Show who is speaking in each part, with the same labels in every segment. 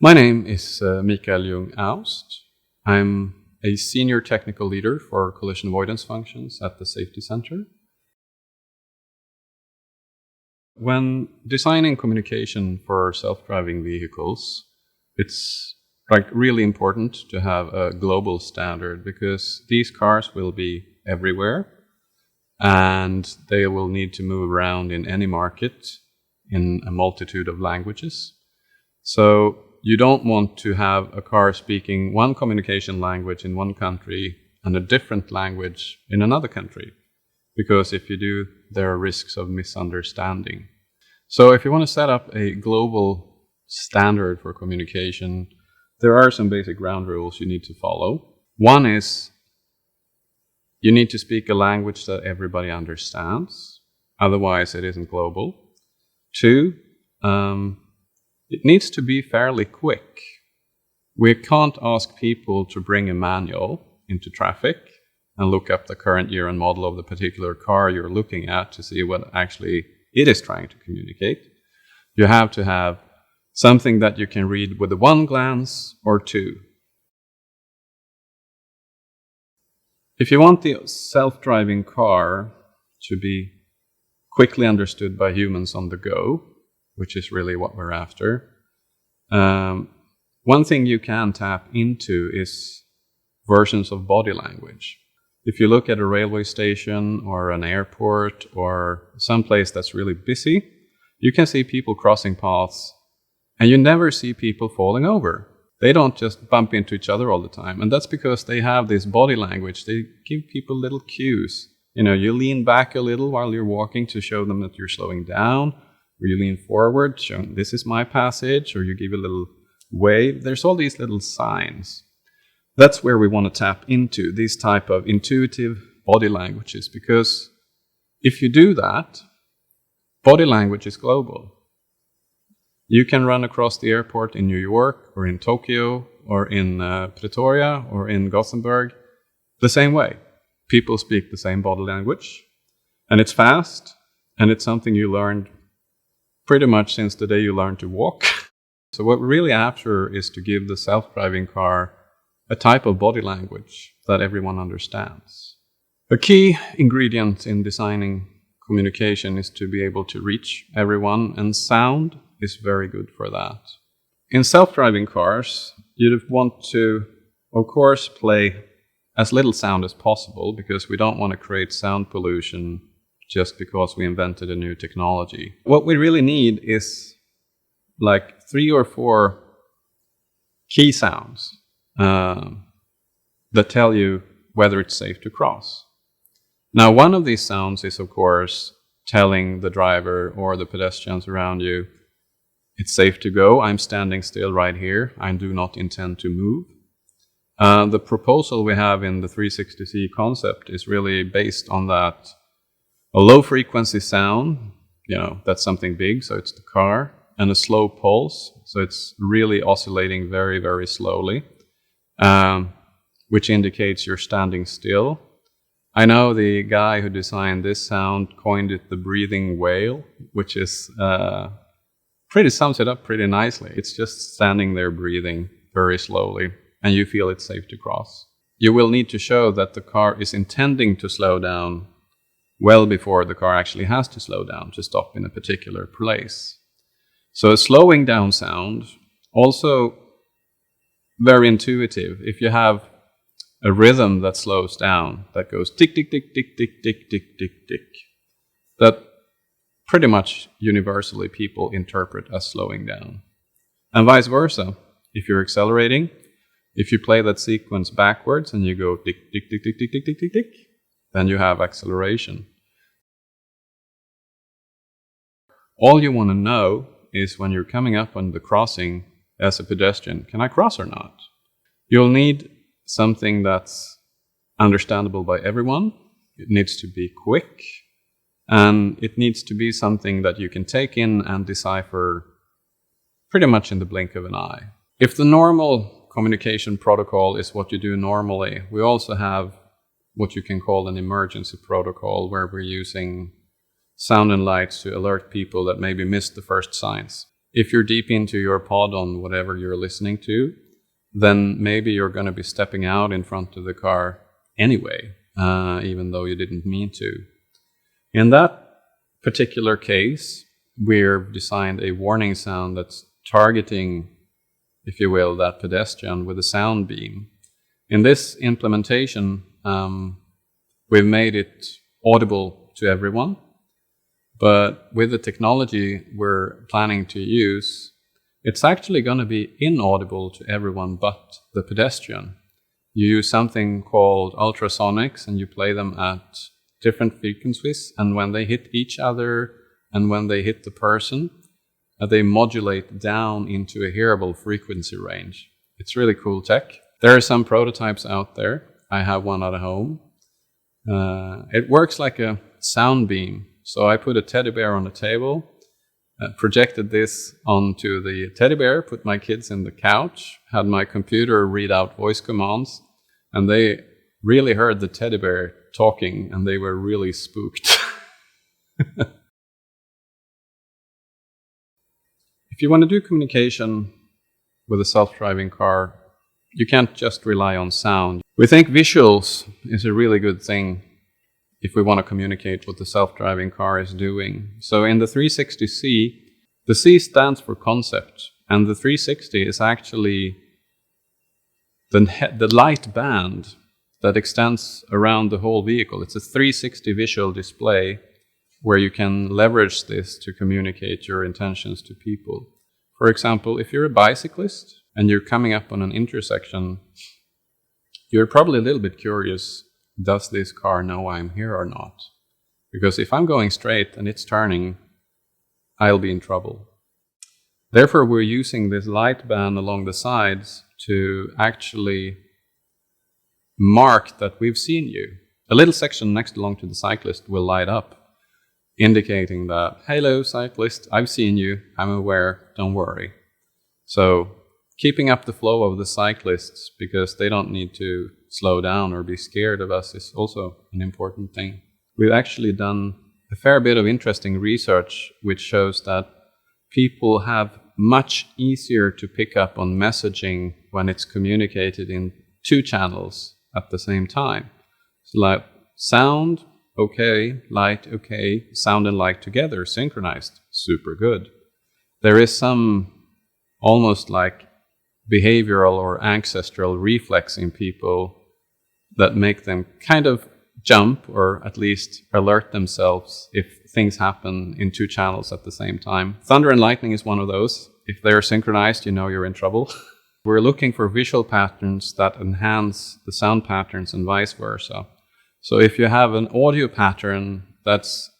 Speaker 1: My name is Mikael Jung-Aust. I'm a senior technical leader for collision avoidance functions at the Safety Center. When designing communication for self-driving vehicles, it's really important to have a global standard because these cars will be everywhere and they will need to move around in any market in a multitude of languages. So you don't want to have a car speaking one communication language in one country and a different language in another country, because if you do, there are risks of misunderstanding. So if you want to set up a global standard for communication, there are some basic ground rules you need to follow. One is you need to speak a language that everybody understands, otherwise it isn't global. Two, it needs to be fairly quick. We can't ask people to bring a manual into traffic and look up the current year and model of the particular car you're looking at to see what actually it is trying to communicate. You have to have something that you can read with a one glance or two. If you want the self-driving car to be quickly understood by humans on the go, which is really what we're after, one thing you can tap into is versions of body language. If you look at a railway station or an airport or someplace that's really busy, you can see people crossing paths and you never see people falling over. They don't just bump into each other all the time. And that's because they have this body language. They give people little cues. You lean back a little while you're walking to show them that you're slowing down, or you lean forward, showing this is my passage, or you give a little wave. There's all these little signs. That's where we want to tap into these type of intuitive body languages, because if you do that, body language is global. You can run across the airport in New York or in Tokyo or in Pretoria or in Gothenburg the same way. People speak the same body language, and it's fast, and it's something you learned pretty much since the day you learned to walk. So what we're really after is to give the self-driving car a type of body language that everyone understands. A key ingredient in designing communication is to be able to reach everyone, and sound is very good for that. In self-driving cars, you'd want to, of course, play as little sound as possible, because we don't want to create sound pollution just because we invented a new technology. What we really need is like 3 or 4 key sounds that tell you whether it's safe to cross. Now, one of these sounds is, of course, telling the driver or the pedestrians around you, it's safe to go, I'm standing still right here, I do not intend to move. The proposal we have in the 360C concept is really based on that. A low frequency sound, that's something big, so it's the car, and a slow pulse, so it's really oscillating very, very slowly, which indicates you're standing still. I know the guy who designed this sound coined it the breathing whale, which is sums it up pretty nicely. It's just standing there breathing very slowly, and you feel it's safe to cross. You will need to show that the car is intending to slow down well before the car actually has to slow down to stop in a particular place. So a slowing down sound, also very intuitive. If you have a rhythm that slows down, that goes tick, tick, tick, tick, tick, tick, tick, tick, tick, that pretty much universally people interpret as slowing down. And vice versa. If you're accelerating, if you play that sequence backwards and you go tick, tick, tick, tick, tick, tick, tick, tick, tick, then you have acceleration. All you want to know is when you're coming up on the crossing as a pedestrian, can I cross or not? You'll need something that's understandable by everyone. It needs to be quick, and it needs to be something that you can take in and decipher pretty much in the blink of an eye. If the normal communication protocol is what you do normally, we also have what you can call an emergency protocol, where we're using sound and lights to alert people that maybe missed the first signs. if you're deep into your pod on whatever you're listening to, then maybe you're going to be stepping out in front of the car anyway, even though you didn't mean to. In that particular case, we've designed a warning sound that's targeting, if you will, that pedestrian with a sound beam. In this implementation, we've made it audible to everyone, but with the technology we're planning to use, it's actually going to be inaudible to everyone but the pedestrian. You use something called ultrasonics and you play them at different frequencies, and when they hit each other and when they hit the person, they modulate down into a hearable frequency range. It's really cool tech. There are some prototypes out there. I have one at home. It works like a sound beam. So I put a teddy bear on the table, projected this onto the teddy bear, put my kids in the couch, had my computer read out voice commands, and they really heard the teddy bear talking, and they were really spooked. If you want to do communication with a self-driving car, you can't just rely on sound. We think visuals is a really good thing if we want to communicate what the self-driving car is doing. So in the 360C, the C stands for concept, and the 360 is actually the light band that extends around the whole vehicle. It's a 360 visual display where you can leverage this to communicate your intentions to people. For example, if you're a bicyclist and you're coming up on an intersection, you're probably a little bit curious, does this car know I'm here or not? Because if I'm going straight and it's turning, I'll be in trouble. Therefore, we're using this light band along the sides to actually mark that we've seen you. A little section next along to the cyclist will light up, indicating that, hello cyclist, I've seen you, I'm aware, don't worry. So keeping up the flow of the cyclists, because they don't need to slow down or be scared of us, is also an important thing. We've actually done a fair bit of interesting research which shows that people have much easier to pick up on messaging when it's communicated in two channels at the same time. So like sound, okay, light, okay, sound and light together, synchronized, super good. There is some almost like behavioral or ancestral reflex in people that make them kind of jump or at least alert themselves if things happen in two channels at the same time. Thunder and lightning is one of those. If they're synchronized, you know you're in trouble. We're looking for visual patterns that enhance the sound patterns and vice versa. So if you have an audio pattern that's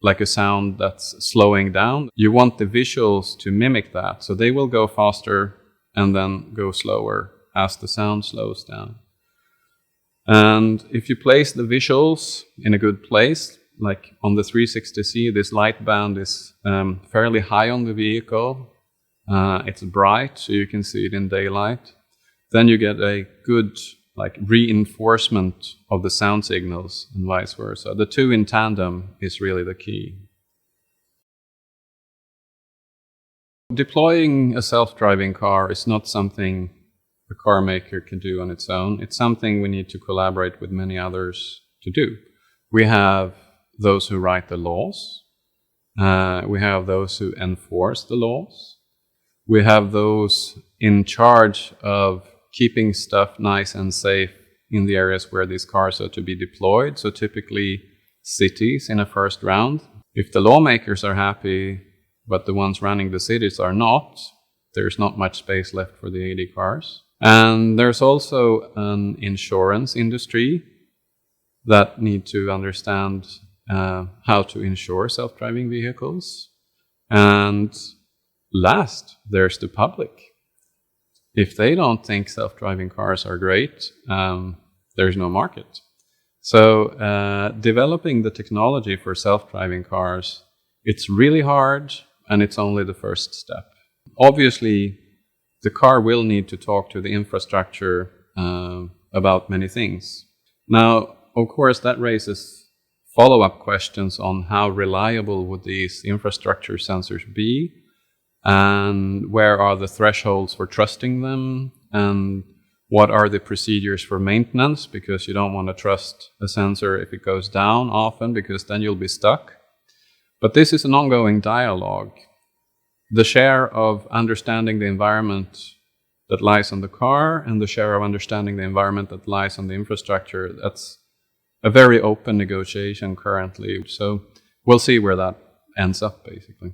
Speaker 1: like a sound that's slowing down, you want the visuals to mimic that. So they will go faster and then go slower as the sound slows down. And if you place the visuals in a good place, like on the 360C, this light band is fairly high on the vehicle. It's bright, so you can see it in daylight. Then you get a good like reinforcement of the sound signals and vice versa. The two in tandem is really the key. Deploying a self-driving car is not something a car maker can do on its own. It's something we need to collaborate with many others to do. We have those who write the laws. We have those who enforce the laws. We have those in charge of keeping stuff nice and safe in the areas where these cars are to be deployed. So typically cities in a first round. If the lawmakers are happy, but the ones running the cities are not, there's not much space left for the AD cars. And there's also an insurance industry that need to understand how to insure self-driving vehicles. And last, there's the public. If they don't think self-driving cars are great, there's no market. So developing the technology for self-driving cars, it's really hard, and it's only the first step. Obviously, the car will need to talk to the infrastructure about many things. Now, of course, that raises follow-up questions on how reliable would these infrastructure sensors be, and where are the thresholds for trusting them, and what are the procedures for maintenance, because you don't want to trust a sensor if it goes down often, because then you'll be stuck. But this is an ongoing dialogue. The share of understanding the environment that lies on the car and the share of understanding the environment that lies on the infrastructure, that's a very open negotiation currently. So we'll see where that ends up, basically.